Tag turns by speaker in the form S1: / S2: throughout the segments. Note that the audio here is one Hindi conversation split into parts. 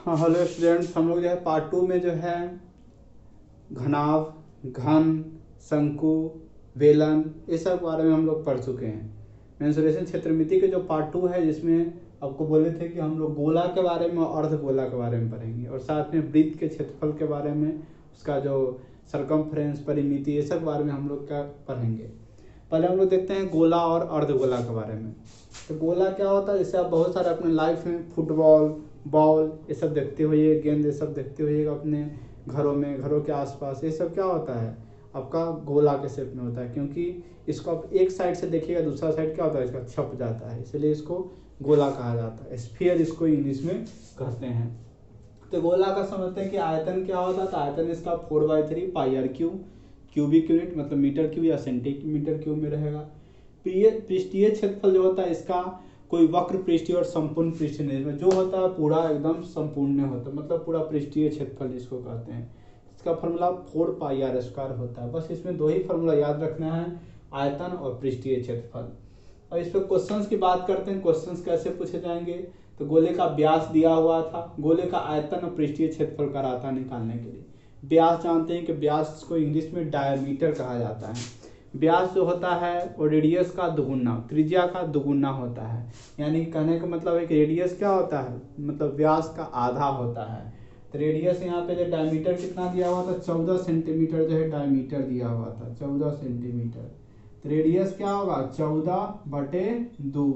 S1: हाँ, हेलो स्टूडेंट्स, हम लोग जो है पार्ट 2 में जो है घनाभ, घन, शंकु, वेलन, ये सब के बारे में हम लोग पढ़ चुके हैं। मेंसुरेशन क्षेत्रमिति के जो पार्ट 2 है, जिसमें आपको बोले थे कि हम लोग गोला के बारे में और अर्धगोला के बारे में पढ़ेंगे, और साथ में वृत्त के क्षेत्रफल के बारे में, उसका जो सरकमफ्रेंस, परिमिति, ये सब के बारे में हम लोग क्या पढ़ेंगे। पहले हम लोग देखते हैं गोला और अर्धगोला के बारे में। तो गोला क्या होता है, जैसे आप बहुत सारे अपने लाइफ में फुटबॉल, बॉल, ये सब देखते हुए, गेंद, ये सब देखते हुए अपने घरों में, घरों के आसपास, ये सब क्या होता है आपका गोला के शेप में होता है, क्योंकि इसको आप एक साइड से देखिएगा, दूसरा साइड क्या होता है, इसका छप जाता है, इसलिए इसको गोला कहा जाता है। स्फीयर इसको इंग्लिश में कहते हैं। तो गोला का समझते हैं कि आयतन क्या होता है। तो आयतन इसका 4/3 पाई आर क्यूब, क्यूबिक यूनिट मतलब मीटर क्यूब या सेंटीमीटर क्यूब में रहेगा। पृष्ठीय क्षेत्रफल जो होता है इसका कोई वक्र पृष्ठीय और संपूर्ण पृष्ठीय नहीं, जो होता है पूरा एकदम संपूर्ण होता है, मतलब पूरा पृष्ठीय क्षेत्रफल जिसको कहते हैं। इसका फॉर्मूला 4πr² होता है। बस इसमें दो ही फॉर्मूला याद रखना है, आयतन और पृष्ठीय क्षेत्रफल। अब इस पर क्वेश्चंस की बात करते हैं, क्वेश्चंस कैसे पूछे जाएंगे। तो गोले का व्यास दिया हुआ था, गोले का आयतन और पृष्ठीय क्षेत्रफल का रहा था निकालने के लिए। व्यास जानते हैं कि व्यास को इंग्लिश में डायमीटर कहा जाता है। व्यास जो होता है वो रेडियस का दुगुना, त्रिज्या का दुगुना होता है। यानी कहने का मतलब है कि रेडियस क्या होता है, मतलब व्यास का आधा होता है। तो रेडियस यहाँ पे जो डायमीटर कितना दिया हुआ था, 14 सेंटीमीटर जो है डायमीटर दिया हुआ था, 14 सेंटीमीटर। तो रेडियस क्या होगा, 14/2,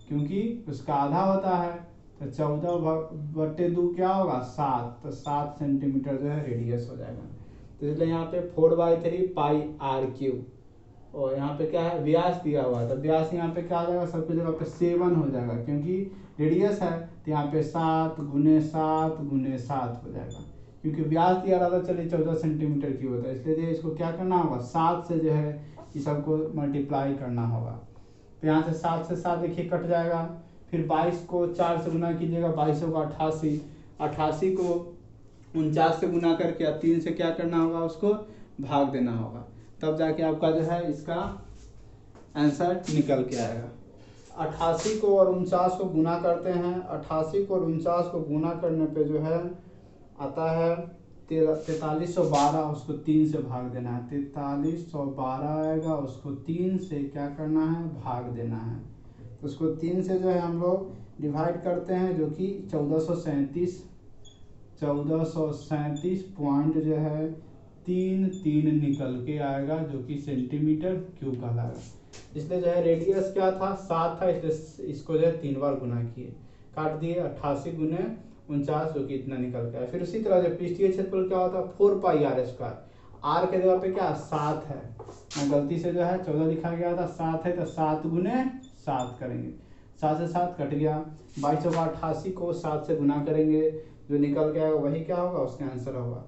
S1: क्योंकि उसका आधा होता है। तो 14/2 क्या होगा, 7। तो 7 सेंटीमीटर जो है रेडियस हो जाएगा। तो इसलिए यहाँ पे 4/3 पाई आर क्यूब, और यहाँ पे क्या है, व्यास दिया हुआ था। व्यास यहाँ पे क्या आ जाएगा, सबकी जगह पे 7 हो जाएगा, क्योंकि रेडियस है। तो यहाँ पे 7 × 7 × 7 हो जाएगा, क्योंकि व्यास दिया रहा था, चलिए 14 सेंटीमीटर की होता है, इसलिए इसको क्या करना होगा, 7 से जो है इस सबको मल्टीप्लाई करना होगा। तो यहाँ से 7 से 7 देखिए कट जाएगा। फिर 22 को 4 से गुना कीजिएगा, 22 होगा 88, 88 को 49 से गुना करके 3 से क्या करना होगा, उसको भाग देना होगा, तब जाके आपका जो है इसका आंसर निकल के आएगा। 88 को और 49 को गुना करते हैं, 88 को और 49 को गुना करने पे जो है आता है 4312, उसको 3 से भाग देना है। 4312 आएगा, उसको 3 से क्या करना है, भाग देना है। तो उसको 3 से जो है हम लोग डिवाइड करते हैं, जो कि 1437 पॉइंट जो है 3 निकल के आएगा, जो कि सेंटीमीटर क्यूब कहलाएगा। इसलिए जो है रेडियस क्या था, 7 था, इसलिए इसको जो है 3 बार गुना किए, काट दिए, 88 × 49, जो कि इतना निकल के आया। फिर उसी तरह से पृष्ठीय क्षेत्रफल क्या होता है, 4πr²। आर के जगह पे क्या 7 है, गलती से जो है 14 लिखा गया था, 7 है, तो 7 × 7 करेंगे, 7 से 7 कट गया। 22 होगा, 88 को 7 से गुना करेंगे, जो निकल के आएगा वही क्या होगा, उसका आंसर होगा।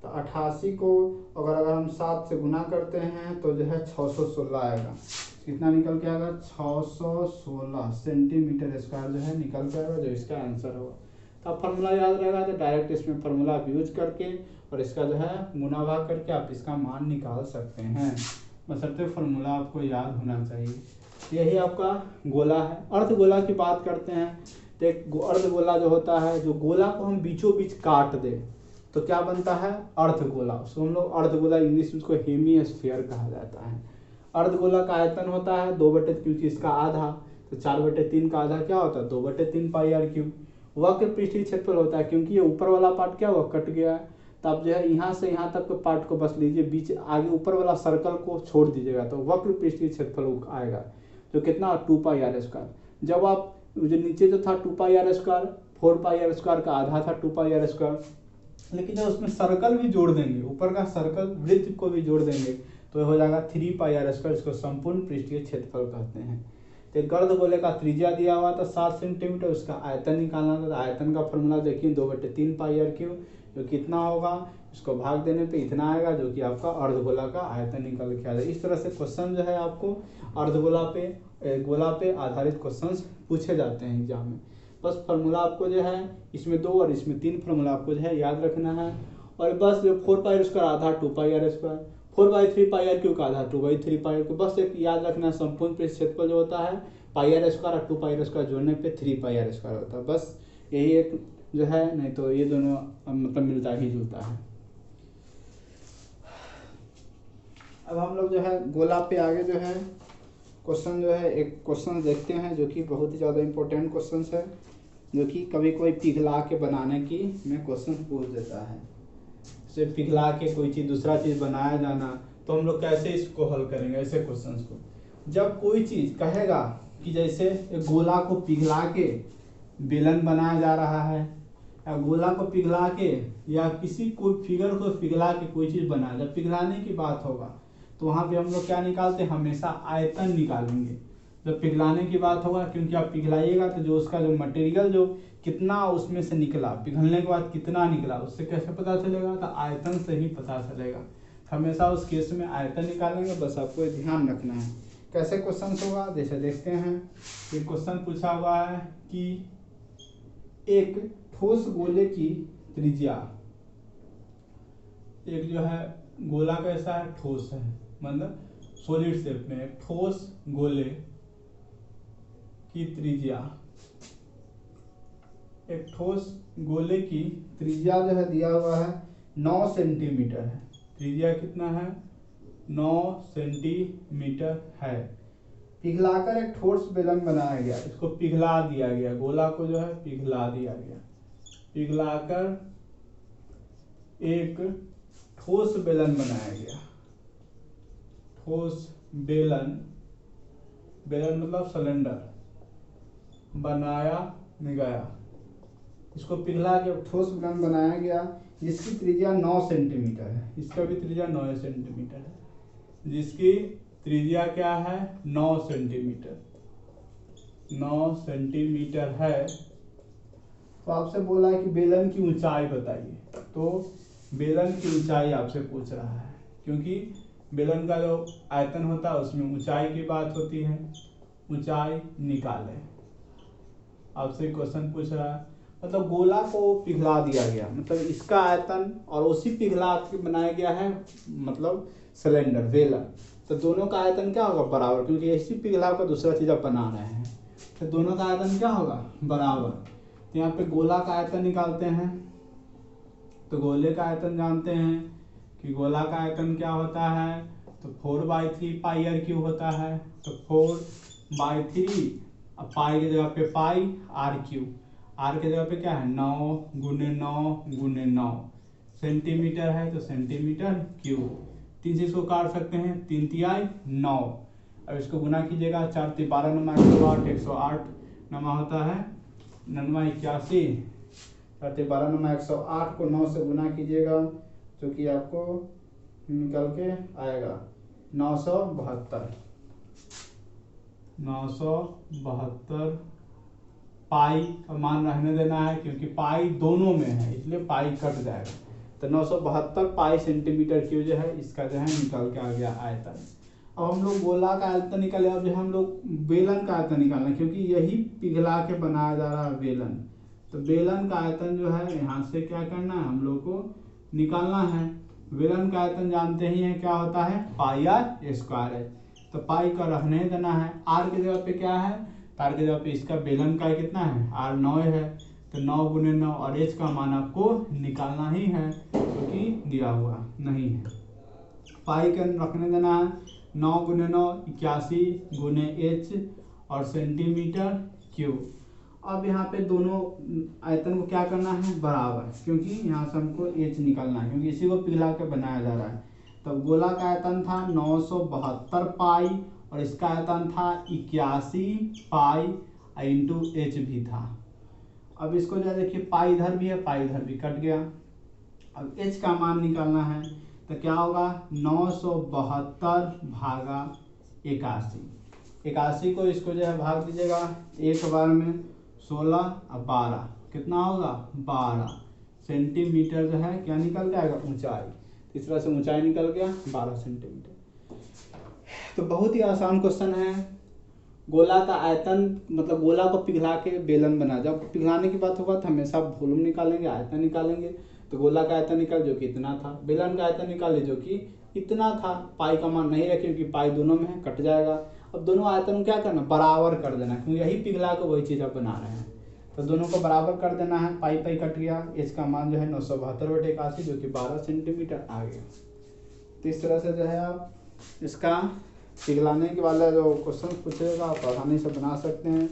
S1: तो 88 को अगर हम 7 से गुना करते हैं तो जो है 616 आएगा। कितना निकल के आएगा, 616 सेंटीमीटर स्क्वायर जो है निकल के आएगा, जो इसका आंसर होगा। तो अब फॉर्मूला याद रहेगा, तो डायरेक्ट इसमें फॉर्मूला आप यूज करके और इसका जो है गुना भाग करके आप इसका मान निकाल सकते हैं, बशर्ते फॉर्मूला आपको याद होना चाहिए। यही आपका गोला है। अर्धगोला की बात करते हैं, तो एक अर्धगोला जो होता है, जो गोला को हम बीचों बीच काट दे तो क्या बनता है, अर्धगोला। उसको हम लोग अर्धगोला, इंग्लिश में उसको हेमिस्फीयर कहा जाता है। अर्धगोला का आयतन होता है 2/, क्योंकि इसका आधा, तो 4/3 का आधा क्या होता है, 2/3 पाई आर क्यूब। वक्र पृष्ठीय क्षेत्रफल होता है, क्योंकि ये ऊपर वाला पार्ट क्या हुआ, कट गया है। तो आप जो है यहाँ से यहाँ तक के पार्ट को बस लीजिए, बीच आगे ऊपर वाला सर्कल को छोड़ दीजिएगा, तो वक्र पृष्ठीय क्षेत्रफल आएगा, जो कितना 2πr²। जब आप जो नीचे जो था 2πr², 4πr² का आधा था 2πr², लेकिन जब उसमें सर्कल भी जोड़ देंगे, ऊपर का सर्कल वृत्त को भी जोड़ देंगे, तो हो जाएगा 3πr², इसको संपूर्ण पृष्ठीय क्षेत्रफल कहते हैं। तो गर्दगोले का त्रिज्या दिया हुआ था 7 सेंटीमीटर, उसका आयतन निकालना था। आयतन का फॉर्मूला देखिए 2/3 पाई आर क्यूब, जो कितना होगा, इसको भाग देने पे इतना आएगा, जो कि आपका अर्धगोला का आयतन निकल के आ जाए। इस तरह से क्वेश्चन जो है आपको अर्धगोला पे, गोला पे आधारित क्वेश्चंस पूछे जाते हैं एग्जाम में। बस फार्मूला आपको जो है इसमें 2 और इसमें 3 फार्मूला आपको जो है याद रखना है। और बस जो 4πr² आधा 2πr², 4/3 पाई आर क्यूब का आधा 2/3 पाई आर क्यूब, बस एक याद रखना, संपूर्ण पृष्ठ क्षेत्रफल जो होता है πr² और 2πr² जोड़ने पे 3πr² होता है। बस यही एक जो है, नहीं तो ये दोनों मतलब मिलता ही जुलता है। अब हम लोग जो है गोला पे आगे जो है क्वेश्चन जो है एक क्वेश्चन देखते हैं जो कि बहुत ही ज़्यादा इम्पोर्टेंट क्वेश्चन है, जो कि कभी कोई पिघला के बनाने की में क्वेश्चन पूछ देता है। जैसे पिघला के कोई चीज़ दूसरा चीज़ बनाया जाना, तो हम लोग कैसे इसको हल करेंगे ऐसे क्वेश्चंस को। जब कोई चीज़ कहेगा कि जैसे एक गोला को पिघला के बेलन बनाया जा रहा है, या गोला को पिघला के या किसी कोई फिगर को पिघला के कोई चीज़ बनाया, जब पिघलाने की बात होगा तो वहाँ पे हम लोग क्या निकालते हैं, हमेशा आयतन निकालेंगे जब पिघलाने की बात होगा। क्योंकि आप पिघलाइएगा तो जो उसका जो मटेरियल जो कितना उसमें से निकला, पिघलने के बाद कितना निकला, उससे कैसे पता चलेगा, तो आयतन से ही पता चलेगा। हमेशा उस केस में आयतन निकालेंगे, बस आपको ध्यान रखना है। कैसे क्वेश्चन होगा, जैसे देखते हैं। ये क्वेश्चन पूछा हुआ है कि एक ठोस गोले की त्रिज्या, एक जो है गोला कैसा है, ठोस है, मतलब सॉलिड शेप में एक ठोस गोले की त्रिज्या, एक ठोस गोले की त्रिज्या जो है दिया हुआ है 9 सेंटीमीटर है। त्रिज्या कितना है, 9 सेंटीमीटर है। पिघलाकर एक ठोस बेलन बनाया गया, इसको पिघला दिया गया, गोला को जो है पिघला दिया गया। पिघलाकर एक ठोस बेलन बनाया गया, ठोस बेलन, बेलन मतलब सिलेंडर बनाया गया, इसको पिघला के ठोस बेलन बनाया गया जिसकी त्रिज्या 9 सेंटीमीटर है। इसका भी त्रिज्या 9 सेंटीमीटर है, जिसकी त्रिज्या क्या है, 9 सेंटीमीटर, 9 सेंटीमीटर है। तो आपसे बोला है कि बेलन की ऊंचाई बताइए, तो बेलन की ऊंचाई आपसे पूछ रहा है, क्योंकि बेलन का जो आयतन होता है उसमें ऊंचाई की बात होती है। ऊंचाई निकाले, आपसे क्वेश्चन पूछ रहा है। मतलब गोला को पिघला दिया गया, मतलब इसका आयतन और उसी पिघला के बनाया गया है, मतलब सिलेंडर बेलन, तो दोनों का आयतन क्या होगा, बराबर, क्योंकि इसी पिघला का दूसरा चीज आप बना रहे हैं, तो दोनों का आयतन क्या होगा, बराबर। तो यहाँ पे गोला का आयतन निकालते हैं, तो गोले का आयतन जानते हैं कि गोला का आयतन क्या होता है, तो 4/3 पाई आर क्यूब होता है। तो 4/3, अब पाई की जगह पे पाई आर क्यूब, आर की जगह पे क्या है 9 × 9 × 9 सेंटीमीटर है, तो सेंटीमीटर क्यूब। 3 से इसको काट सकते हैं, 3 तिहाई 9। अब इसको गुना कीजिएगा, 4 × 12 नमा 108, 108 नमा होता है 981, 4 × 12 नमा 108 को 9 से गुना कीजिएगा, जो कि आपको निकल के आएगा 972। 972 पाई का मान रहने देना है, क्योंकि पाई दोनों में है इसलिए पाई कट जाएगा। तो 972 पाई सेंटीमीटर क्यूब जो है इसका जो है निकल के आ गया आयतन। अब हम लोग गोला का आयतन निकाले, अब जो हम लोग बेलन का आयतन निकालना, क्योंकि यही पिघला के बनाया जा रहा है बेलन, तो बेलन का आयतन जो है यहाँ से क्या करना है, हम लोग को निकालना है। बेलन का आयतन जानते ही हैं क्या होता है, पाई आर स्क्वायर है, तो पाई का रहने देना है। आर की जगह पे क्या है, आर की जगह पे इसका बेलन का कितना है, आर 9 है, तो 9 × 9 और एच का मान आपको निकालना ही है, क्योंकि दिया हुआ नहीं है। पाई का रखने देना है 9 × 9 81 × एच और सेंटीमीटर क्यूब। अब यहाँ पे दोनों आयतन को क्या करना है, बराबर, क्योंकि यहाँ से हमको एच निकालना है, क्योंकि इसी को पिघला के बनाया जा रहा है। तब गोला का आयतन था 972 पाई और इसका आयतन था 81 पाई × एच भी था। अब इसको जो देखिए पाई इधर भी है, पाई इधर भी कट गया। अब एच का मान निकालना है, तो क्या होगा 972 भागा 81। 81 को इसको जो है भाग दीजिएगा एक बार में 16 और 12, कितना होगा 12 सेंटीमीटर जो है क्या निकल के आएगा, ऊंचाई। तीसरा से ऊंचाई निकल गया 12 सेंटीमीटर। तो बहुत ही आसान क्वेश्चन है। गोला का आयतन मतलब गोला को पिघला के बेलन बना, जब पिघलाने की बात होगा तो हमेशा वॉल्यूम निकालेंगे, आयतन निकालेंगे। तो गोला का आयतन निकाल जो कि इतना था, बेलन का आयतन निकाले जो कि इतना था। पाई का मान नहीं रखे क्योंकि पाई दोनों में है, कट जाएगा। अब दोनों आयतन को क्या करना, बराबर कर देना, क्योंकि यही पिघला के वही चीज़ आप बना रहे हैं। तो दोनों को बराबर कर देना है, पाई पाई कट गया, इसका मान जो है 972/81 जो कि 12 सेंटीमीटर आ गया। तो इस तरह से जो है आप इसका पिघलाने के वाला जो क्वेश्चन पूछेगा आप आसानी से बना सकते हैं।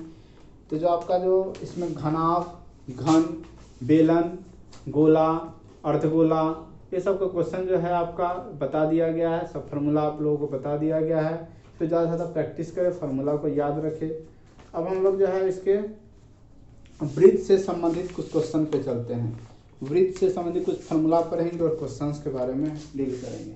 S1: तो जो आपका जो इसमें घनाभ, घन, बेलन, गोला, अर्धगोला, ये सब का क्वेश्चन जो है आपका बता दिया गया है, सब फार्मूला आप लोगों को बता दिया गया है। तो ज़्यादा से ज़्यादा प्रैक्टिस करें, फार्मूला को याद रखें। अब हम लोग जो है इसके वृत्त से संबंधित कुछ क्वेश्चन पे चलते हैं। वृत्त से संबंधित कुछ फार्मूला पढ़ेंगे और क्वेश्चंस के बारे में डील करेंगे।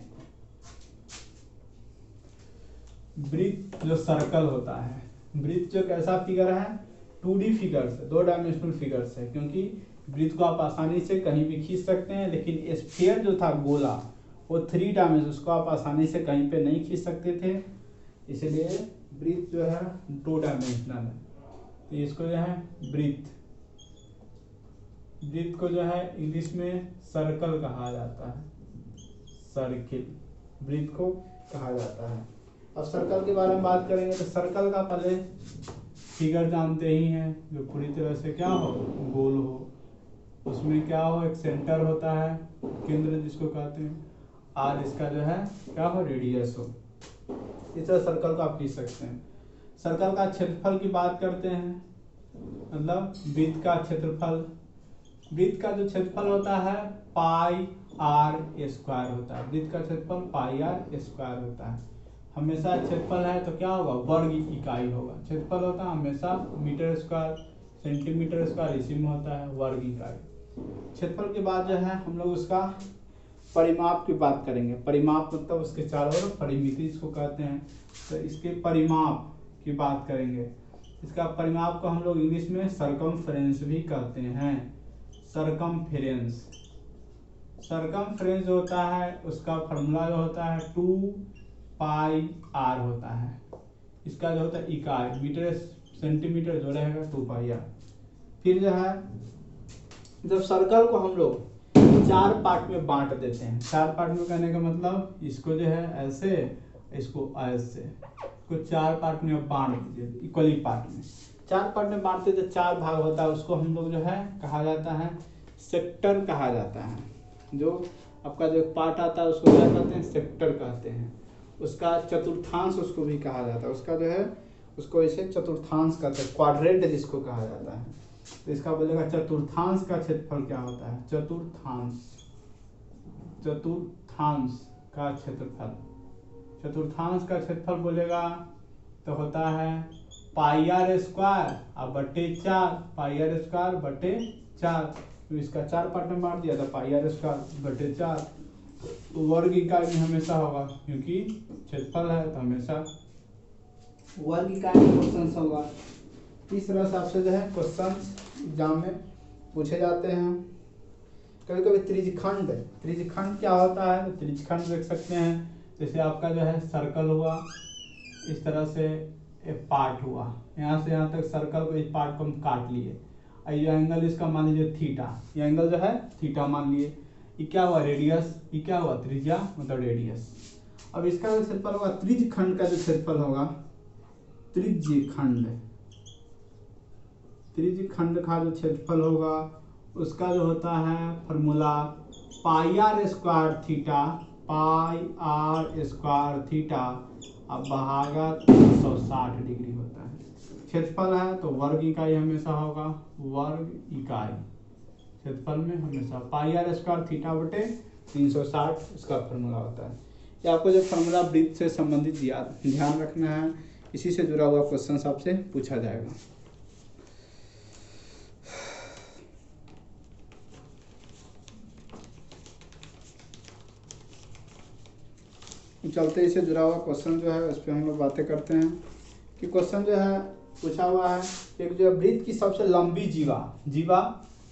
S1: वृत्त जो सर्कल होता है, वृत्त जो कैसा फिगर है, 2D फिगर्स है, 2 डायमेंशनल फिगर्स है, क्योंकि वृत्त को आप आसानी से कहीं भी खींच सकते हैं, लेकिन स्फीयर जो था गोला वो 3 डायमेंशन, उसको आप आसानी से कहीं पे नहीं खींच सकते थे, इसलिए वृत्त जो है 2 डायमेंशनल है। तो इसको जो है वृत्त को जो है इंग्लिश में सर्कल कहा जाता है, सर्किल वृत्त को कहा जाता है। अब सर्कल के बारे में बात करेंगे तो सर्कल का पहले फिगर जानते ही हैं, जो पूरी तरह से क्या हो, गोल हो, उसमें क्या हो, एक सेंटर होता है, केंद्र जिसको कहते हैं, और इसका जो है क्या हो, रेडियस हो। इस तरह सर्कल को आप खींच सकते हैं। सर्कल का क्षेत्रफल की बात करते हैं, मतलब वृत्त का क्षेत्रफल। वृत्त का जो क्षेत्रफल होता है पाई आर स्क्वायर होता है, वृत्त का क्षेत्रफल पाई आर स्क्वायर होता है। हमेशा क्षेत्रफल है तो क्या होगा, वर्ग इकाई होगा। क्षेत्रफल होता है हमेशा मीटर स्क्वायर, सेंटीमीटर स्क्वायर, इसी में होता है वर्ग इकाई। क्षेत्रफल के बाद जो है हम लोग उसका परिमाप की बात करेंगे। परिमाप मतलब उसके चारों ओर परिमिति इसको कहते हैं, तो इसके परिमाप की बात करेंगे। इसका परिमाप को हम लोग इंग्लिश में सरकमफ्रेंस भी कहते हैं, सरकमफ्रेंस। सरकमफ्रेंस जो होता है उसका फॉर्मूला जो होता है 2 पाई आर होता है। इसका जो होता है इकाई मीटर सेंटीमीटर जो रहेगा 2 पाई आर। फिर जो है जब सर्कल को हम लोग 4 पार्ट में बांट देते हैं, 4 पार्ट में कहने का मतलब इसको जो है ऐसे, इसको ऐसे, इसको 4 पार्ट में बांट दीजिए, इक्वली पार्ट में 4 पार्ट में बांटते जो 4 भाग होता है उसको हम लोग जो है कहा जाता है सेक्टर कहा जाता है। जो आपका जो पार्ट आता है उसको क्या कहते हैं, सेक्टर कहते हैं। उसका चतुर्थांश उसको भी कहा जाता है, उसका जो है उसको ऐसे चतुर्थांश कहते हैं, क्वाड्रेंट जिसको कहा जाता है। तो इसका बोलेगा चतुर्थांश का क्षेत्रफल क्या होता है, चतुर्थांश का क्षेत्रफल। चतुर्थांश का क्षेत्रफल बोलेगा तो होता है पाई आर स्क्वायर और बटे 4, पाई आर स्क्वायर बटे 4। तो इसका 4 पार्ट में बांट दिया था, पाई आर स्क्वायर बटे 4। तो वर्ग इकाई में हमेशा होगा, क्योंकि क्षेत्रफल है तो हमेशा वर्ग इकाई में क्वेश्चन होगा। इस तरह से आपसे जो है क्वेश्चन एग्जाम में पूछे जाते हैं। कभी कभी त्रिज्यखंड क्या होता है, तो त्रिज्यखंड देख सकते हैं। जैसे आपका जो है सर्कल हुआ, इस तरह से एक पार्ट हुआ, यहाँ से यहाँ तक सर्कल को, इस पार्ट को हम काट लिए। ये एंगल इसका मान लीजिए थीटा, ये एंगल जो है थीटा मान लिए। ये क्या हुआ, रेडियस, ये क्या हुआ, त्रिज्या मतलब रेडियस। अब इसका जो क्षेत्रफल होगा, त्रिज्यखंड का जो क्षेत्रफल होगा, त्रिज्यखंड का जो क्षेत्रफल होगा उसका जो होता है formula pi r square theta, pi r square theta अब बहागा 360 डिग्री होता है। क्षेत्रफल है तो वर्ग इकाई हमेशा होगा, वर्ग इकाई क्षेत्रफल में हमेशा पाई आर स्क्वायर थीटा बटे 360 इसका फॉर्मूला होता है। ये आपको जो फॉर्मूला वृत्त से संबंधित ध्यान रखना है, इसी से जुड़ा हुआ क्वेश्चन आपसे पूछा जाएगा। चलते इससे जुड़ा हुआ क्वेश्चन जो है उस पर हम लोग बातें करते हैं कि क्वेश्चन जो है पूछा हुआ है, एक जो है वृत्त की सबसे लंबी जीवा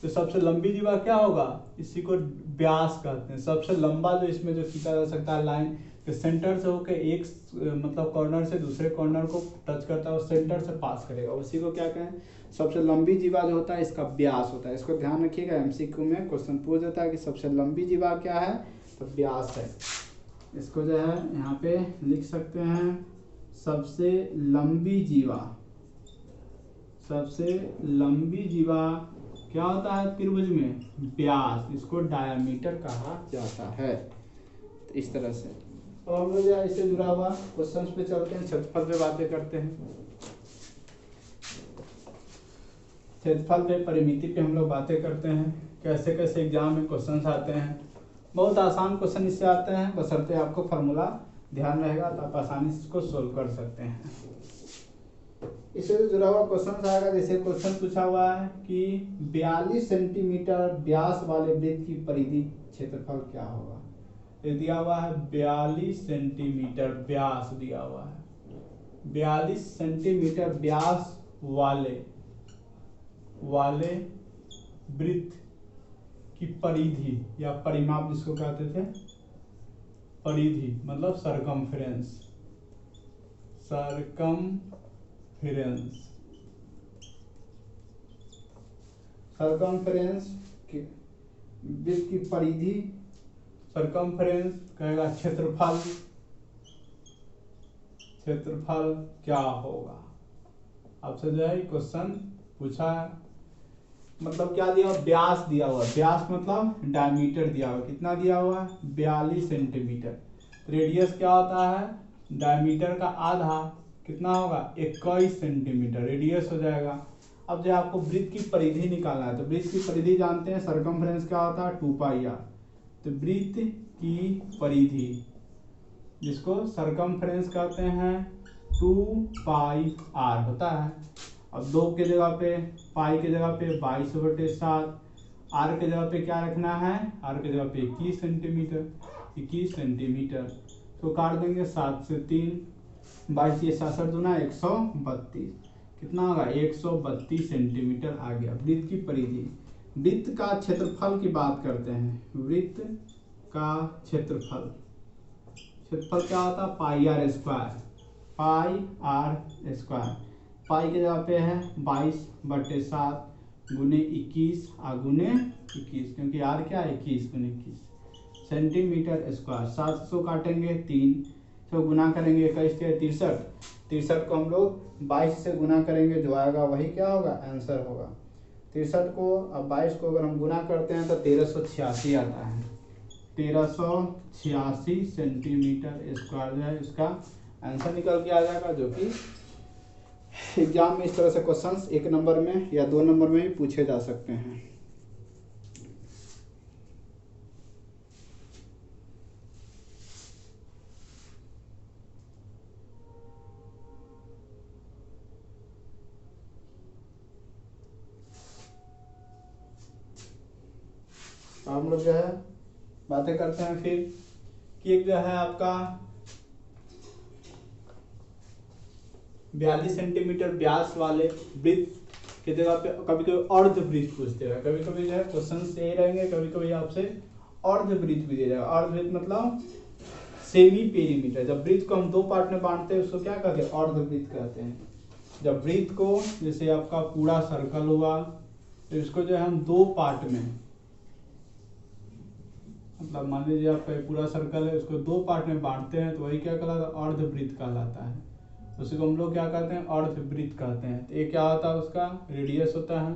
S1: तो सबसे लंबी जीवा क्या होगा, इसी को व्यास कहते हैं। सबसे लंबा जो इसमें जो खींचा जा सकता है लाइन, तो सेंटर से होकर एक मतलब कॉर्नर से दूसरे कॉर्नर को टच करता है और सेंटर से पास करेगा, उसी को क्या कहें, सबसे लंबी जीवा जो होता है इसका व्यास होता है। इसको ध्यान रखिएगा, एमसीक्यू में क्वेश्चन पूछ देता है कि सबसे लंबी जीवा क्या है, तो व्यास है। इसको जो है यहाँ पे लिख सकते हैं, सबसे लंबी जीवा सबसे लंबी जीवा क्या होता है त्रिभुज में? व्यास, इसको डायमीटर कहा जाता है। तो इस तरह से अब हम लोग इससे जुड़ा हुआ क्वेश्चंस पे चलते हैं, क्षेत्रफल पे बातें करते हैं। क्षेत्रफल पे परिमिति पे हम लोग बातें करते हैं, कैसे कैसे एग्जाम में क्वेश्चंस आते हैं। बहुत आसान क्वेश्चन इससे आते हैं, बशर्ते आपको फार्मूला ध्यान रहेगा तो आप आसानी से इसको सोल्व कर सकते हैं। इससे जुड़ा हुआ क्वेश्चन आएगा, जैसे क्वेश्चन पूछा हुआ है कि 42 सेंटीमीटर व्यास वाले वृत्त की परिधि क्षेत्रफल क्या होगा। ये दिया हुआ है 42 सेंटीमीटर व्यास दिया हुआ है, 42 सेंटीमीटर व्यास वाले वृत्त की परिधि या परिमाप जिसको कहते थे, परिधि मतलब सरकमफ्रेंस की वृत्त की परिधि, सरकमफ्रेंस कहेगा क्षेत्रफल क्या होगा। आपसे जो है क्वेश्चन पूछा है, मतलब क्या दिया हुआ? व्यास दिया हुआ, व्यास मतलब डायमीटर दिया हुआ, कितना दिया हुआ है? 42 सेंटीमीटर। रेडियस क्या होता है? डायमीटर का आधा, कितना होगा? 21 सेंटीमीटर रेडियस हो जाएगा। अब जो आपको वृत्त की परिधि निकालना है, तो वृत्त की परिधि जानते हैं, सरकमफ्रेंस क्या होता है? 2πr। तो वृत्त की परिधि जिसको सरकमफ्रेंस कहते हैं 2πr होता है। अब 2 के जगह पे, पाई के जगह पे 22/7, आर के जगह पे क्या रखना है? आर के जगह पे 21 सेंटीमीटर। तो काट देंगे 7 से 3, 22 ये 67 दूना 132, कितना होगा? 132 सेंटीमीटर आ गया वृत्त की परिधि। वृत्त का क्षेत्रफल की बात करते हैं, वृत्त का क्षेत्रफल क्या होता है? πr²। पाई के जगह पे है 22/7 गुने 21 गुने 21, क्योंकि आर क्या है? 21 गुने 21 सेंटीमीटर स्क्वायर। 700 काटेंगे 3 तो गुना करेंगे 21 के 63 को हम लोग 22 से गुना करेंगे, जो आएगा वही क्या होगा? आंसर होगा 63 को। अब 22 को अगर हम गुना करते हैं तो 1386 आता है, 1386 सेंटीमीटर स्क्वायर जो है इसका आंसर निकल के आ जाएगा, जो कि एग्जाम में इस तरह से क्वेश्चंस 1 नंबर में या 2 नंबर में भी पूछे जा सकते हैं। हम लोग जो है बातें करते हैं फिर कि एक जो है आपका 42 सेंटीमीटर व्यास वाले वृत्त की जगह पे कभी कभी अर्धवृत्त पूछते हैं, कभी कभी जो है क्वेश्चन यही रहेंगे, कभी कभी आपसे अर्धवृत्त भी दिया जाएगा। अर्धवृत्त मतलब सेमी पेरीमीटर। जब वृत्त को हम 2 पार्ट में बांटते हैं उसको क्या कहते हैं? अर्धवृत्त कहते हैं। जब वृत्त को, जैसे आपका पूरा सर्कल हुआ, तो इसको जो है हम 2 पार्ट में, मतलब मान लीजिए आपका पूरा सर्कल है, उसको 2 पार्ट में बांटते हैं तो वही क्या कहलाता है? अर्धवृत्त कहलाता है। उसी को हम लोग क्या कहते हैं? अर्धवृत्त कहते हैं। तो ये क्या होता है? उसका रेडियस होता है,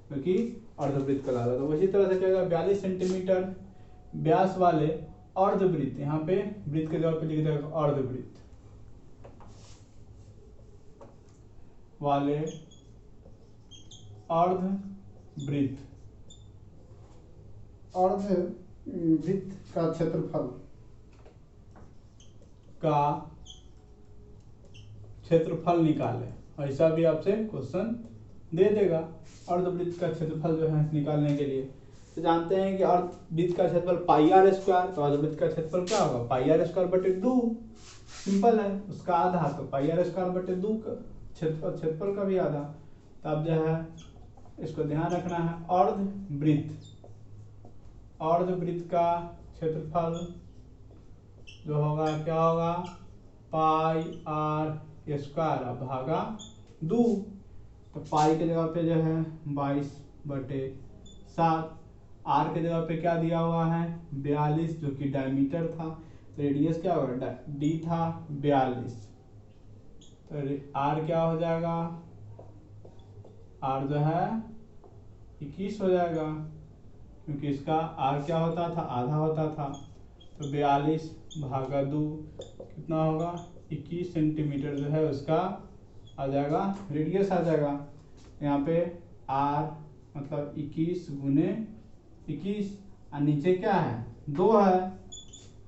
S1: क्योंकि अर्धवृत्त कहलाता है। तो उसी तरह से कहेगा 42 सेंटीमीटर व्यास वाले अर्धवृत्त, यहाँ पे वृत्त के जगह पे लिख देगा अर्धवृत्त वाले अर्धवृत्त का क्षेत्रफल निकाले, ऐसा भी आपसे क्वेश्चन दे देगा। अर्धवृत्त का क्षेत्रफल जो है निकालने के लिए तो जानते हैं कि अर्धवृत्त का क्षेत्रफल πr², तो अर्धवृत्त का क्षेत्रफल क्या होगा? πr²/2, सिंपल है। उसका आधा तो πr²/2 क्षेत्रफल का भी आधा। तो अब जो है इसको ध्यान रखना है, अर्धवृत्त का क्षेत्रफल जो होगा क्या होगा? πr²/2। तो पाई के जगह पे जो है 22/7, आर के जगह पे क्या दिया हुआ है? 42, जो कि डायमीटर था। तो रेडियस क्या होगा? डी था 42, तो आर क्या हो जाएगा? आर जो है 21 हो जाएगा, क्योंकि इसका आर क्या होता था, आधा होता था। तो 42/2 कितना होगा, 21 सेंटीमीटर जो है उसका आ जाएगा, रेडियस आ जाएगा। यहाँ पे आर मतलब 21 गुने 21, और नीचे क्या है, 2 है,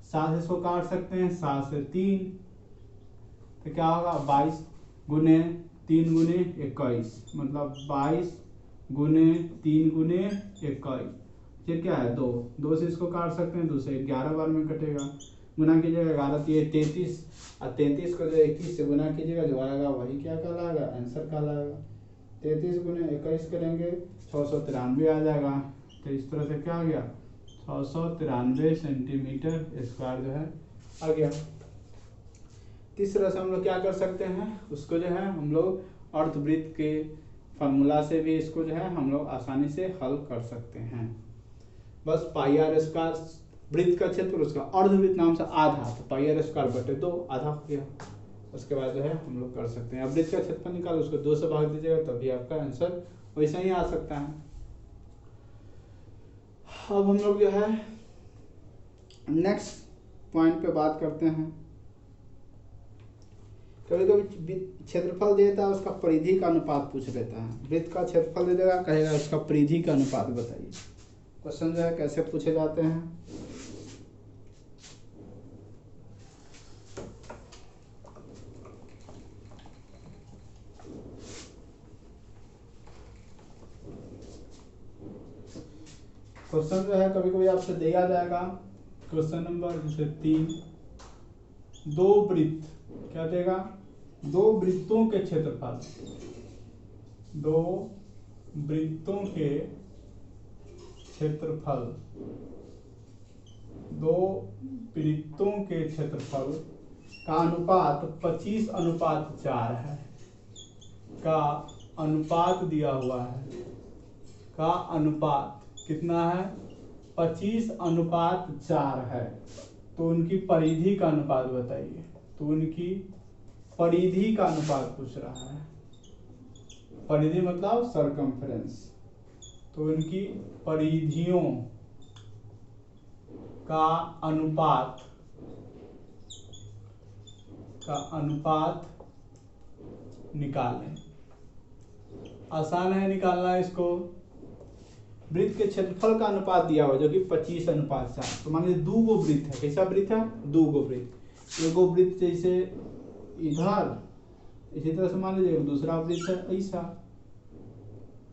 S1: 7 इसको काट सकते हैं, 7 से 3, तो क्या होगा 22 गुने 3 गुने 21, मतलब 22 गुने 3 गुने 21, फिर क्या है 2, 2 से इसको काट सकते हैं, 2 से 11 बार में कटेगा, गुना कीजिएगा 11 ये 33, और 33 को जो 21 से गुना कीजिएगा जो आएगा वही क्या कहलाएगा, आंसर कहलाएगा। 33 गुने 21 करेंगे 693 आ जाएगा। तो इस तरह से क्या आ गया, 693 सेंटीमीटर स्क्वायर जो है आ गया। इस तरह से हम लोग क्या कर सकते हैं, उसको जो है हम लोग अर्धवृत्त के फार्मूला से भी इसको जो है हम लोग आसानी से हल कर सकते हैं। बस पाई आर स्क्वायर वृत्त का क्षेत्र, उसका अर्धवृत्त नाम से आधा, तो पाई आर स्क्वायर बटे 2 आधा हो गया। उसके बाद जो है हम लोग कर सकते हैं, अब वृत्त का क्षेत्रफल निकालो, उसको 2 से भाग दीजिएगा तभी आपका आंसर वैसा ही आ सकता है। अब हम लोग जो है नेक्स्ट पॉइंट पे बात करते हैं। कभी कभी क्षेत्रफल देता है, उसका परिधि का अनुपात पूछ लेता है। वृत्त का क्षेत्रफल दे देगा, कहेगा उसका परिधि का अनुपात बताइए। क्वेश्चन जो है कैसे पूछे जाते हैं, क्वेश्चन जो है कभी कभी आपसे दिया जाएगा, क्वेश्चन नंबर जैसे 3, 2 वृत्त क्या देगा, 2 वृत्तों के क्षेत्रफल, 2 वृत्तों के क्षेत्रफल, 2 वृत्तों के क्षेत्रफल का अनुपात 25:4 है, का अनुपात दिया हुआ है, का अनुपात कितना है, 25:4 है। तो उनकी परिधि का अनुपात बताइए। तो उनकी परिधि का अनुपात पूछ रहा है, परिधि मतलब सरकमफ्रेंस। तो उनकी परिधियों का अनुपात निकालें। आसान है निकालना इसको। वृत्त के क्षेत्रफल का अनुपात दिया हुआ जो कि 25:4। तो मान लीजिए 2 गो वृत्त है, कैसा वृत्त है, 2 गो वृत्त। एगो वृत्त जैसे इधर, इसी तरह से मान लीजिए दूसरा वृत्त है ऐसा,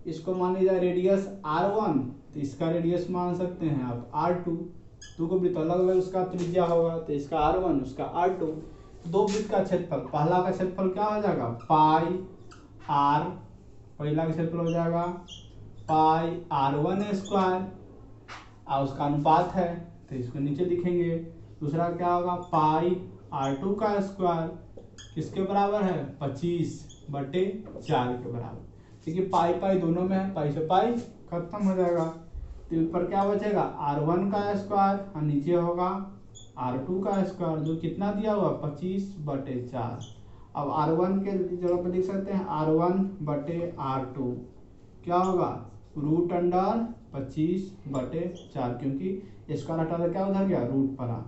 S1: इसको मान लीजिए रेडियस r1, तो इसका रेडियस मान सकते हैं आप r2। 2 गो वृत्त अलग अलग उसका त्रिज्या होगा, तो इसका r1 उसका r2। 2 वृत्त का क्षेत्रफल, पहला का क्षेत्रफल क्या हो जाएगा, पाई r, पहला का क्षेत्रफल हो जाएगा पाई r1 स्क्वायर, और उसका अनुपात है तो इसको नीचे लिखेंगे। दूसरा क्या होगा, पाई r2 का स्क्वायर, किसके बराबर है, 25/4 के बराबर। देखिए पाई पाई दोनों में है, पाई से पाई खत्म हो जाएगा। तो ऊपर क्या बचेगा, r1 का स्क्वायर, और नीचे होगा r2 का स्क्वायर, जो कितना दिया हुआ 25/4। अब r1 के जगह पर लिख सकते हैं r1/r2 क्या होगा, √25/4, क्योंकि स्क्वायर हटा क्या उधर गया, रूट पर आ।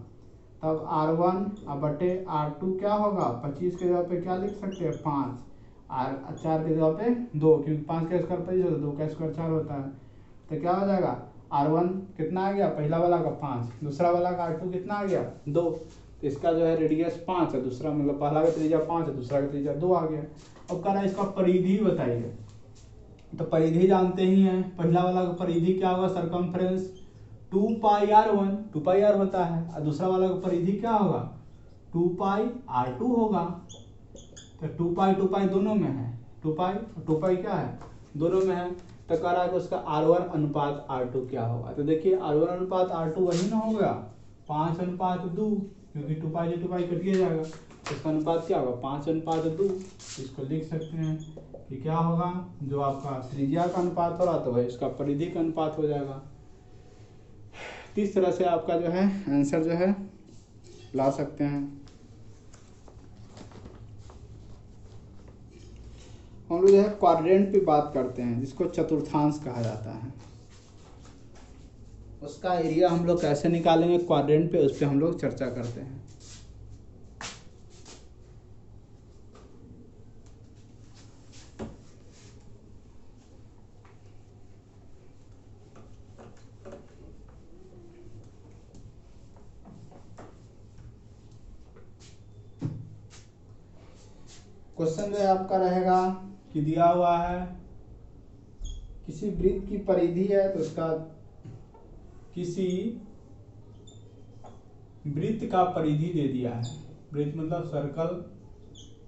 S1: तब r1/r2 क्या होगा, 25 के जगह पे क्या लिख सकते हैं 5, और 4 के जगह पे 2, क्योंकि 5 का स्क्वायर 25 होता है, 2 का स्क्वायर 4 होता है। तो क्या हो जाएगा, r1 कितना आ गया, पहला वाला का 5, दूसरा वाला का r2 कितना आ गया 2। तो इसका जो है रेडियस 5 है, दूसरा मतलब पहला का त्रिज्या 5 है, दूसरा का त्रिज्या 2 आ गया। अब कह रहा है इसका परिधि बताइए। तो परिधि जानते ही हैं, पहला वाला का परिधि क्या होगा, सरकमफ्रेंस 2πr1, 2πr होता है, और दूसरा वाला का परिधि क्या होगा, 2πr2 होगा। तो 2π दोनों में है, 2π क्या है, दोनों में है। तो कह रहा है कि उसका r1 अनुपात r2 क्या होगा। तो देखिए r1 अनुपात r2 वही ना होगा 5:2, क्योंकि 2π से 2π कटिए जाएगा। इसका अनुपात क्या होगा, 5:2। इसको लिख सकते हैं कि क्या होगा, जो आपका त्रिज्या का अनुपात हो रहा तो वह इसका परिधि का अनुपात हो जाएगा। इस तरह से आपका जो है आंसर जो है ला सकते हैं। हम लोग जो है क्वाड्रेंट पे बात करते हैं, जिसको चतुर्थांश कहा जाता है। उसका एरिया हम लोग कैसे निकालेंगे क्वाड्रेंट पे, उस पर हम लोग चर्चा करते हैं। क्वेश्चन जो है आपका रहेगा कि दिया हुआ है किसी वृत्त की परिधि है, तो उसका किसी वृत्त का परिधि दे दिया है। वृत्त मतलब सर्कल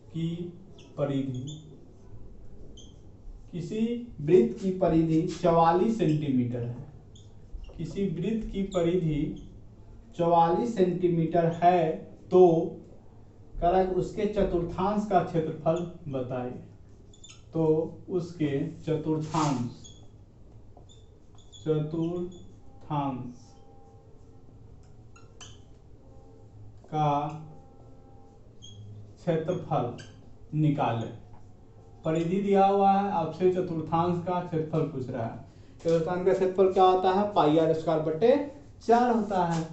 S1: की परिधि, किसी वृत्त की परिधि 44 सेंटीमीटर है। किसी वृत्त की परिधि 44 सेंटीमीटर है, तो कह रहा है कि उसके चतुर्थांश का क्षेत्रफल बताइए। तो उसके चतुर्थांश का क्षेत्रफल निकाले। परिधि दिया हुआ है, आपसे चतुर्थांश का क्षेत्रफल पूछ रहा है। चतुर्थांश का क्षेत्रफल क्या होता है, पाई आर स्क्वायर बटे 4 होता है।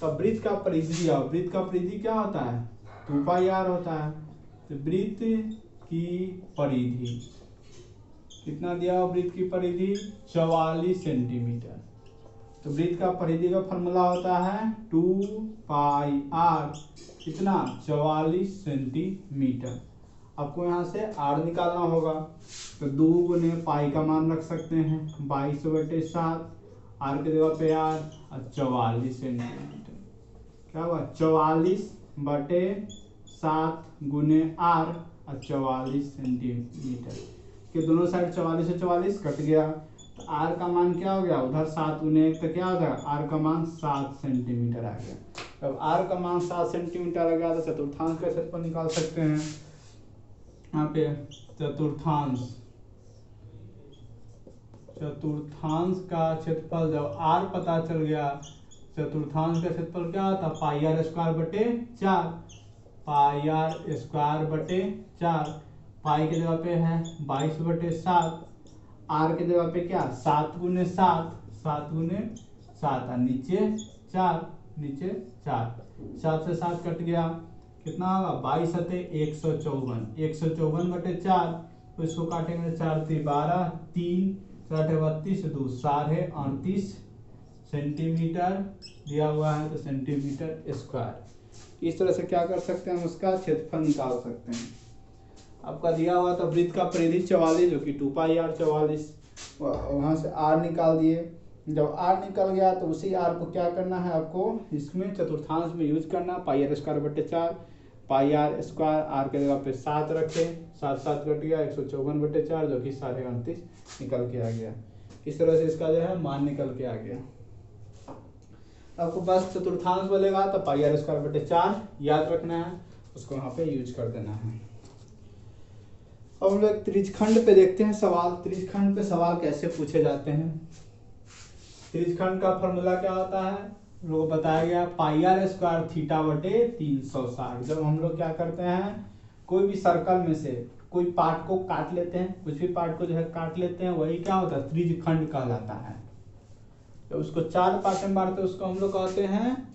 S1: तो वृत्त का परिधि दिया, वृत्त का परिधि क्या होता है, 2 पाई आर होता है। तो वृत्त की परिधि कितना दिया हुआ, वृत्त की परिधि 44 सेंटीमीटर। तो वृत्त का परिधि का फॉर्मूला होता है 2 पाई आर, कितना 44 सेंटीमीटर। आपको यहाँ से आर निकालना होगा, तो 2 गुने पाई का मान रख सकते हैं 22/7, आर के जगह पे आर, और 44 सेंटीमीटर। क्या हुआ 44/7 गुने आर और 44 सेंटीमीटर के दोनों साइड 44 से 44 कट गया। तो आर का मान क्या हो गया, उधर 7 गुने 1 तो क्या हो जाएगा, आर का मान 7 सेंटीमीटर आ गया। अब आर का मान 7 सेंटीमीटर आ गया, तो चतुर्थांश का क्षेत्रफल निकाल सकते हैं। यहाँ पे चतुर्थांश का क्षेत्रफल, जब आर पता चल गया, चतुर्थांश का क्षेत्रफल क्या होता है, पाई आर स्क्वायर बटे 4। पाई आर स्क्वायर बटे 4, पाई के जगह पे है 22/7, आर के जगह पे क्या 7 गुने 7, 7 गुने 7, और नीचे 4, 7 से 7 कट गया, कितना होगा 22 सते 154, 154/4। तो इसको काटेंगे 4 × 12, 3 4 32, 2 38 सेंटीमीटर दिया हुआ है, तो सेंटीमीटर स्क्वायर। इस तरह से क्या कर सकते हैं, हम उसका क्षेत्रफल निकाल सकते हैं। आपका दिया हुआ था वृत्त का परिधि 44, जो कि 2 पाई आर 44, वहाँ से आर निकाल दिए। जब आर निकल गया, तो उसी आर को क्या करना है, आपको इसमें चतुर्थांश में यूज करना, पाई आर स्क्वायर बटे 4, पाई आर स्क्वायर, आर के जगह पे 7 रखे, 7 7 कट गया, 154/4, जो कि 38.5 निकल के आ गया। इस तरह से इसका जो है मान निकल के आ गया। आपको बस चतुर्थांश बोलेगा तो पाई आर स्क्वायर बटे 4 याद रखना है, उसको यहाँ पे यूज कर देना है। अब हम लोग त्रिज्यखंड पे देखते हैं सवाल। त्रिज्यखंड पे सवाल कैसे पूछे जाते हैं। त्रिज्यखंड का फॉर्मूला क्या होता है, लोग बताया गया, पाई आर स्क्वायर थीटा बटे 360। जब हम लोग क्या करते हैं, कोई भी सर्कल में से कोई पार्ट को काट लेते हैं, कुछ भी पार्ट को जो है काट लेते हैं, वही क्या होता है, त्रिज्यखंड कहलाता है। जब उसको 4 पार्ट में बांटते हैं, उसको हम लोग कहते हैं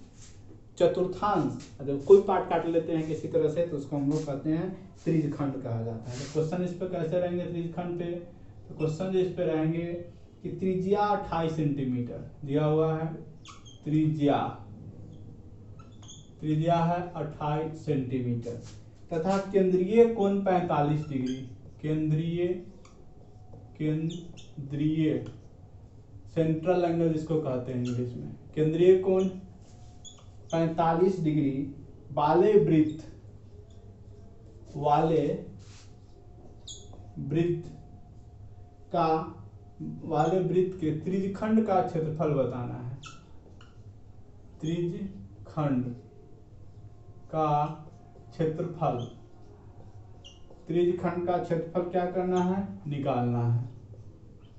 S1: चतुर्थांश। जब कोई पार्ट काट लेते हैं किसी तरह से, तो उसको हम लोग कहते हैं त्रिज्यखंड कहा जाता है। तो क्वेश्चन इस पे कैसे रहेंगे त्रिज्यखंड पे, तो क्वेश्चन जो इस पे रहेंगे कि त्रिज्या 28 सेंटीमीटर दिया हुआ है, त्रिज्या है 28 सेंटीमीटर, तथा केंद्रीय कोण 45 डिग्री। केंद्रीय सेंट्रल एंगल जिसको कहते हैं इंग्लिश में, केंद्रीय कोण 45 डिग्री वाले वृत्त के त्रिज्यखंड का क्षेत्रफल बताना है। त्रिज्यखंड का क्षेत्रफल क्या करना है, निकालना है।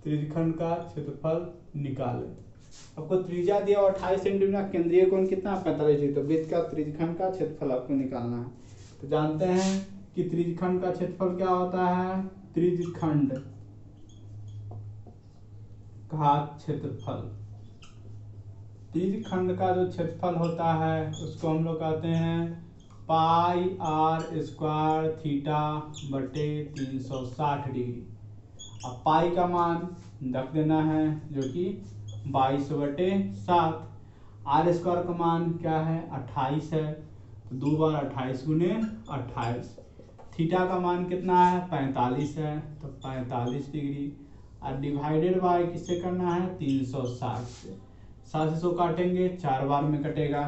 S1: त्रिज्यखंड का क्षेत्रफल निकाले। आपको त्रिज्या दिया 28 सेंटीमीटर, केंद्रीय कोण कितना 45 डिग्री, तो वृत्त का त्रिज्यखंड का क्षेत्रफल आपको निकालना है। तो जानते हैं कि त्रिज्यखंड का क्षेत्रफल क्या होता है, त्रिज्यखंड का क्षेत्रफल। त्रिज्यखंड का जो क्षेत्रफल होता है उसको हम लोग कहते हैं पाई आर स्क्वायर थीटा बटे 360 डिग्री। अब पाई का मान रख देना है जो कि 22/7। आर स्क्वायर का मान क्या है 28 है, तो 2 बार 28 गुने 28। थीटा का मान कितना है 45 है, तो 45 डिग्री। और डिवाइडेड बाय किससे करना है 360 से। 7 से 100 काटेंगे 4 बार में कटेगा,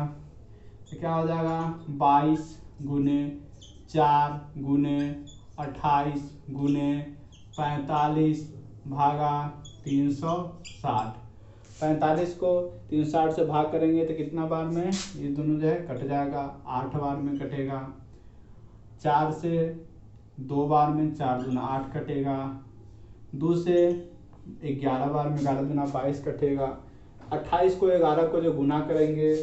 S1: तो क्या हो जाएगा 22 गुने 4 गुने 28 गुने 45 भागा 360। 45 को 360 से भाग करेंगे तो कितना बार में ये दोनों जो है कट जाएगा, 8 बार में कटेगा। 4 से 2 बार में 4 दूना 8 कटेगा। 2 से 11 बार में 11 दूना 22 कटेगा। 28 को 11 को जो गुना करेंगे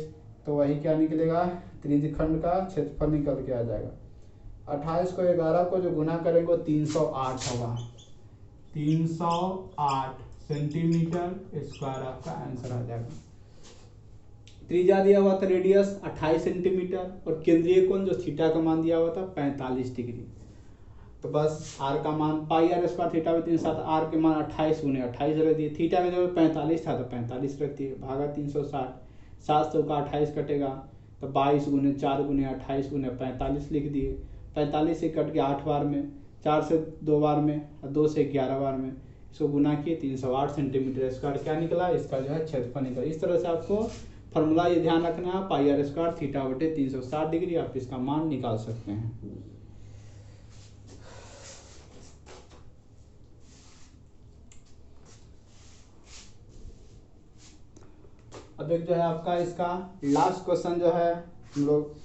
S1: तो वही क्या निकलेगा त्रिज्यखंड का क्षेत्रफल निकल के आ जाएगा। 28 को 11 को जो गुना करेंगे 308 होगा। 308 सेंटीमीटर स्क्वायर आपका आंसर आ जाएगा। त्रिज्या दिया हुआ था रेडियस 28 सेंटीमीटर और केंद्रीय कोण जो थीटा का मान दिया हुआ था 45 डिग्री। तो बस आर का मान पाई आर स्क्वायर थीटा में 360, आर के मान 28 गुने 28 रख दिए। थीटा में जब 45 था तो 45 रख दिए भागा 360। 7 से 28 कटेगा तो 22 गुने 4 गुने 28 गुने 45 लिख दिए। 45 से कट के 8 बार में, 4 से 2 बार में और 2 से 11 बार में इसको गुना किए 308 सेंटीमीटर स्क्वायर क्या निकला, इसका जो है क्षेत्रफल निकला। इस तरह से आपको फॉर्मूला ये ध्यान रखना है पाई आर स्क्वायर थीटा बटे 360 डिग्री, आप इसका मान निकाल सकते हैं। अब एक जो है आपका इसका लास्ट क्वेश्चन जो है हम लोग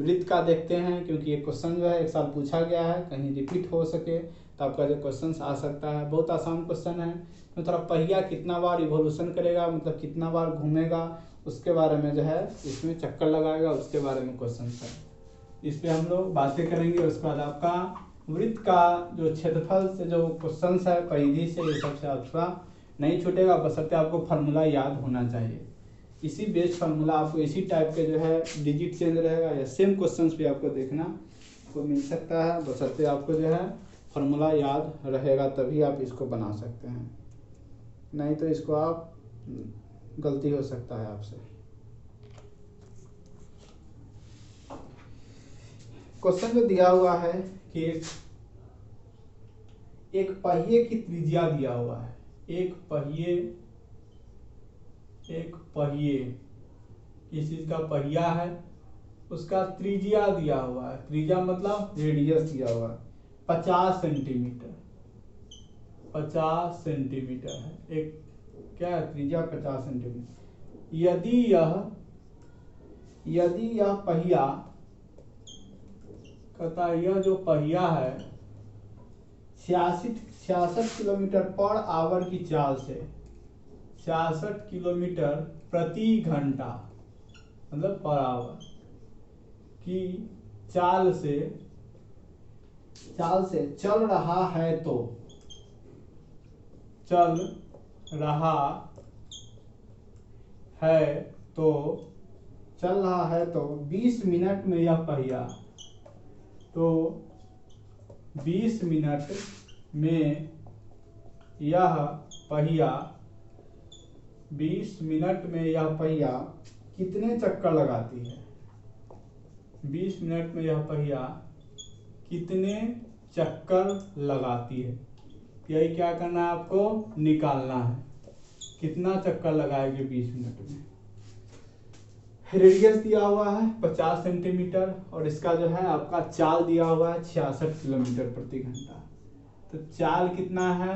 S1: वृत्त का देखते हैं, क्योंकि ये क्वेश्चन जो है एक साल पूछा गया है, कहीं रिपीट हो सके तो आपका जो क्वेश्चन आ सकता है। बहुत आसान क्वेश्चन है। तो थोड़ा पहिया कितना बार इवोल्यूशन करेगा, मतलब कितना बार घूमेगा, उसके बारे में जो है इसमें चक्कर लगाएगा, उसके बारे में क्वेश्चन है। इस पर हम लोग बातें करेंगे। उसके बाद आपका वृत्त का जो क्षेत्रफल से जो क्वेश्चन है परिधि से, ये सबसे आपका नहीं छूटेगा, बशर्ते आपको फार्मूला याद होना चाहिए। इसी बेस्ड फार्मूला आपको इसी टाइप के जो है डिजिट चेंज रहेगा या सेम क्वेश्चंस भी आपको देखना को मिल सकता है, बशर्ते आपको जो है फार्मूला याद रहेगा तभी आप इसको बना सकते हैं, नहीं तो इसको आप गलती हो सकता है आपसे। क्वेश्चन जो दिया हुआ है कि एक पहिए की त्रिज्या दिया हुआ है, एक पहिए किस चीज का पहिया है, उसका त्रिज्या दिया हुआ है। त्रिज्या मतलब रेडियस दिया हुआ है 50 सेंटीमीटर। 50 सेंटीमीटर है एक, क्या है त्रिज्या 50 सेंटीमीटर। यदि यह पहिया कहता है, यह जो पहिया है 66 किलोमीटर पर आवर की चाल से, 66 किलोमीटर प्रति घंटा मतलब पर आवर की चाल से चल रहा है तो, चल रहा है तो 20 मिनट में यह पहिया, तो 20 मिनट में यह पहिया 20 मिनट में यह पहिया कितने चक्कर लगाती है। 20 मिनट में यह पहिया कितने चक्कर लगाती है, यही क्या करना है आपको निकालना है, कितना चक्कर लगाएगी 20 मिनट में। रेडियस दिया हुआ है 50 सेंटीमीटर और इसका जो है आपका चाल दिया हुआ है 66 किलोमीटर प्रति घंटा। तो चाल कितना है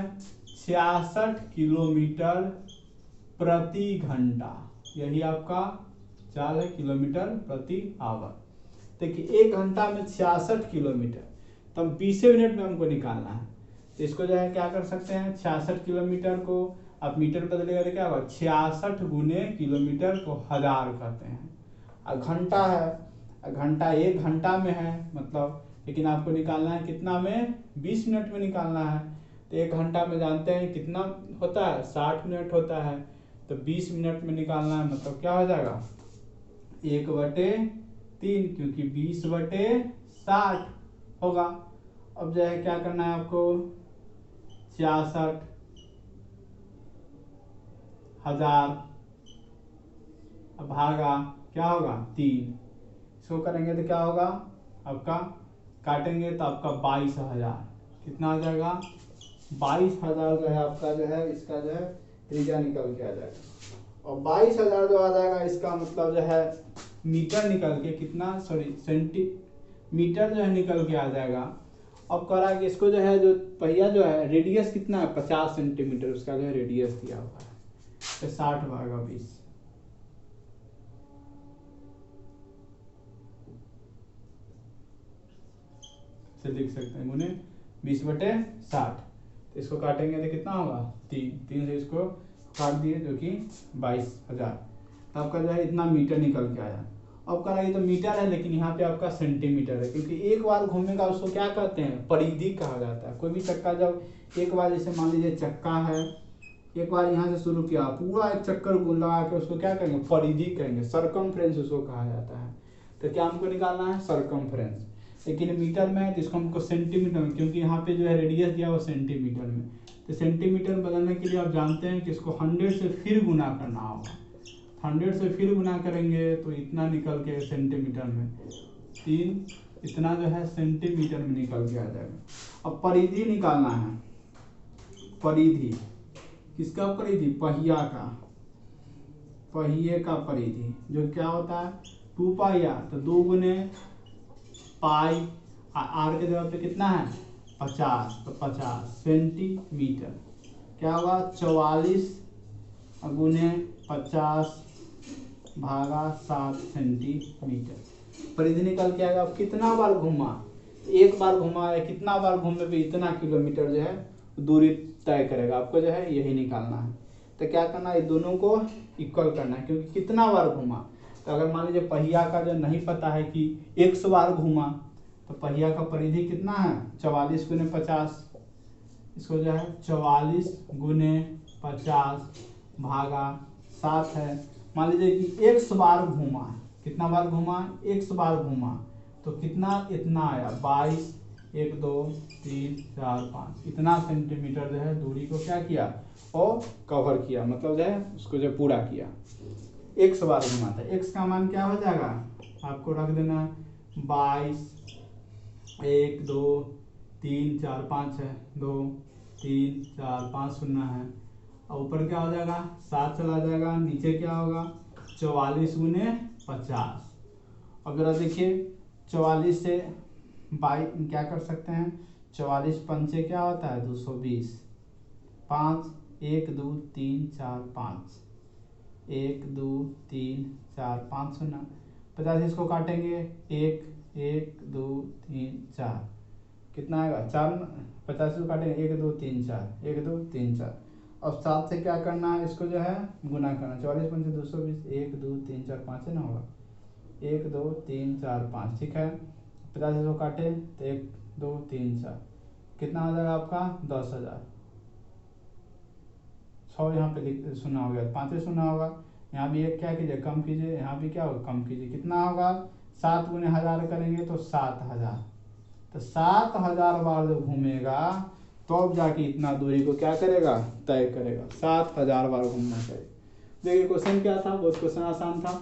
S1: 66 किलोमीटर प्रति घंटा, यही आपका चाल है किलोमीटर प्रति आवर। देखिए 1 घंटा में 66 किलोमीटर, तो 20 मिनट में हमको निकालना है। तो इसको जो है क्या कर सकते हैं 66 किलोमीटर को आप मीटर बदलेगा तो क्या होगा 66 गुने किलोमीटर को 1000 कहते हैं। और घंटा है, घंटा 1 घंटा में है, मतलब लेकिन आपको निकालना है कितना में, 20 मिनट में निकालना है। तो 1 घंटा में जानते हैं कितना होता है, 60 मिनट होता है। तो 20 मिनट में निकालना है, मतलब क्या हो जाएगा 1/3, क्योंकि 20/60 होगा। अब जो है क्या करना है आपको, 66,000 भागा क्या होगा 3। इसको करेंगे तो क्या होगा आपका, काटेंगे तो आपका 22,000, कितना आ जाएगा 22,000 जो है आपका जो है इसका जो है त्रिज्या निकल के आ जाएगा। और 22,000 जो आ जाएगा इसका मतलब जो है मीटर निकल के कितना, सॉरी सेंटीमीटर जो है निकल के आ जाएगा। अब कह रहा है कि इसको जो है जो पहिया जो है रेडियस कितना है 50 सेंटीमीटर, उसका जो है रेडियस दिया हुआ है। तो 60/20 से लिख सकते हैं, गुने 20/60। तो इसको काटेंगे तो कितना होगा 3 से इसको काट दिए, जो कि 22,000। आपका जो है इतना मीटर निकल के आया। अब कह रहा है तो मीटर है, लेकिन यहाँ पे आपका सेंटीमीटर है, क्योंकि एक बार घूमेगा उसको क्या कहते हैं, परिधि कहा जाता है। कोई भी चक्का जब एक बार, जैसे मान लीजिए चक्का है, एक बार यहाँ से शुरू किया, पूरा एक चक्कर लगा के उसको क्या कहेंगे, परिधि कहेंगे, सरकमफ्रेंस उसको कहा जाता है। तो क्या हमको निकालना है, सरकमफ्रेंस। लेकिन मीटर में है जिसको हमको सेंटीमीटर में, क्योंकि यहाँ पे जो है रेडियस दिया हुआ सेंटीमीटर में। तो सेंटीमीटर बदलने के लिए आप जानते हैं कि इसको 100 से फिर गुना करना होगा। 100 से फिर गुना करेंगे तो इतना निकल के सेंटीमीटर में 3, इतना जो है सेंटीमीटर में निकल के आ जाएगा। अब परिधि निकालना है, परिधि किसका, परिधि पहिया का, पहिए का परिधि जो क्या होता है 2 पाई आर। तो 2 गुने पाई आर के जगह पे कितना है 50, तो 50 सेंटीमीटर क्या होगा 44 गुने 50 भागा 7 सेंटीमीटर। परिधि निकल के आएगा। अब कितना बार घुमा, एक बार घुमा है, कितना बार घूमने पे इतना किलोमीटर जो है दूरी तय करेगा, आपको जो है यही निकालना है। तो क्या करना है, दोनों को इक्वल करना है, क्योंकि कितना बार घुमा। तो अगर मान लीजिए पहिया का जो नहीं पता है कि 100 बार घुमा, तो पहिया का परिधि कितना है 44 गुने 50, इसको जो है 44 गुने 50 भागा 7 है। मान लीजिए कि 100 बार घूमा, कितना बार घूमा 100 बार घूमा, तो कितना इतना आया 22, 1 2 3 4 5, इतना सेंटीमीटर जो है दूरी को क्या किया और कवर किया, मतलब जो है उसको जो पूरा किया। 100 बार घुमाता है। x का मान क्या हो जाएगा, आपको रख देना 22, 1 2 3 4 5 है, 2 3 4 5 शून्य है, और ऊपर क्या हो जाएगा 7 चला जाएगा, नीचे क्या होगा 44 गुने 50। अब जरा देखिए 44 से बाई क्या कर सकते हैं, 44 पंचे क्या होता है 220, 5 1 2 3 4 5, 1 2 3 4 5 शून्य, 50 इसको काटेंगे 1 1 2 3 4, कितना आएगा 4, 50 को काटेंगे 1 2 3 4, 1 2 3 4। अब 7 से क्या करना है, इसको जो है गुना करना, 44 पंचे 220, 1 2 3 4 5 है ना, होगा 1 2 3 4 5, ठीक है। 50 इसको काटे तो 1 2 3 4, कितना आ जाएगा आपका 10,000। 100 यहाँ पे लिख सुना हो गया, 5 सुना होगा, यहाँ भी एक क्या कीजिए कम कीजिए, यहाँ भी क्या होगा कम कीजिए, कितना होगा 7 गुने 1000 करेंगे तो 7,000। तो 7,000 बार जब घूमेगा तो अब जाके इतना दूरी को क्या करेगा तय करेगा, 7,000 बार घूमना चाहिए। देखिए क्वेश्चन क्या था, बहुत क्वेश्चन आसान था।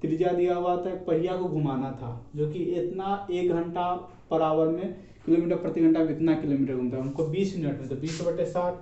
S1: त्रिज्या दिया हुआ था, पहिया को घुमाना था, जो कि इतना 1 घंटा पर आवर में किलोमीटर प्रति घंटा में इतना किलोमीटर घूमता है, उनको 20 मिनट में, तो 20/60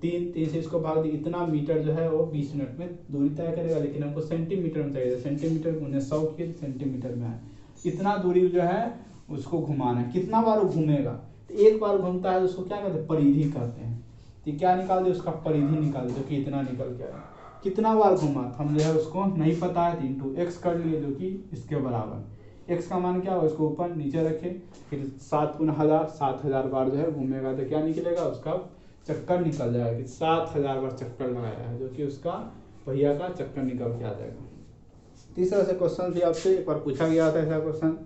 S1: 3 से इसको भाग दी, इतना मीटर जो है वो 20 मिनट में दूरी तय करेगा। लेकिन हमको सेंटीमीटर में चाहिए, सेंटीमीटर गुने 100 के सेंटीमीटर में है, इतना दूरी जो है उसको घुमाना है। कितना बार वो घूमेगा, तो एक बार घूमता है तो उसको क्या कहते हैं परिधि कहते हैं। तो क्या निकाल दे, उसका परिधि निकाल दे, जो कि इतना निकल के आया। कितना बार घुमा हम जो है उसको नहीं पता है, 3 टू एक्स कर लिए, जो कि इसके बराबर। एक्स का मान क्या हो, इसको ऊपर नीचे रखे, फिर 7 गुना 1000, 7,000 बार जो है घूमेगा तो क्या निकलेगा, उसका चक्कर निकल जाएगा कि 7,000 बार चक्कर लगाया है, जो कि उसका पहिया का चक्कर निकल के आ जाएगा। तीसरा से क्वेश्चन भी आपसे एक बार पूछा गया था ऐसा क्वेश्चन,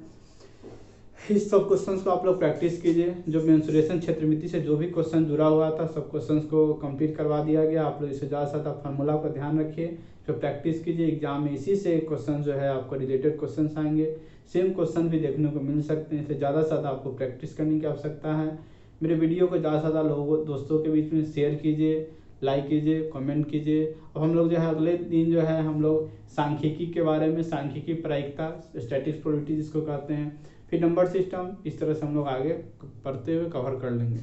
S1: इस सब क्वेश्चंस को आप लोग प्रैक्टिस कीजिए। जो मेंसुरेशन क्षेत्रमिति से जो भी क्वेश्चन जुड़ा हुआ था सब क्वेश्चंस को कंप्लीट करवा दिया गया। आप लोग इससे ज़्यादा से ज़्यादा फार्मूला का ध्यान रखिए, जो प्रैक्टिस कीजिए। एग्जाम में इसी से क्वेश्चन जो है आपको रिलेटेड क्वेश्चन आएंगे, सेम क्वेश्चन भी देखने को मिल सकते हैं। इससे ज़्यादा से ज़्यादा आपको प्रैक्टिस करने की आवश्यकता है। मेरे वीडियो को ज़्यादा से ज़्यादा लोगों दोस्तों के बीच में शेयर कीजिए, लाइक कीजिए, कमेंट कीजिए। अब हम लोग जो है अगले दिन जो है हम लोग सांख्यिकी के बारे में, सांख्यिकी प्रायिकता, स्टैटिक्स प्रोबेबिलिटी जिसको कहते हैं, फिर नंबर सिस्टम, इस तरह से हम लोग आगे पढ़ते हुए कवर कर लेंगे।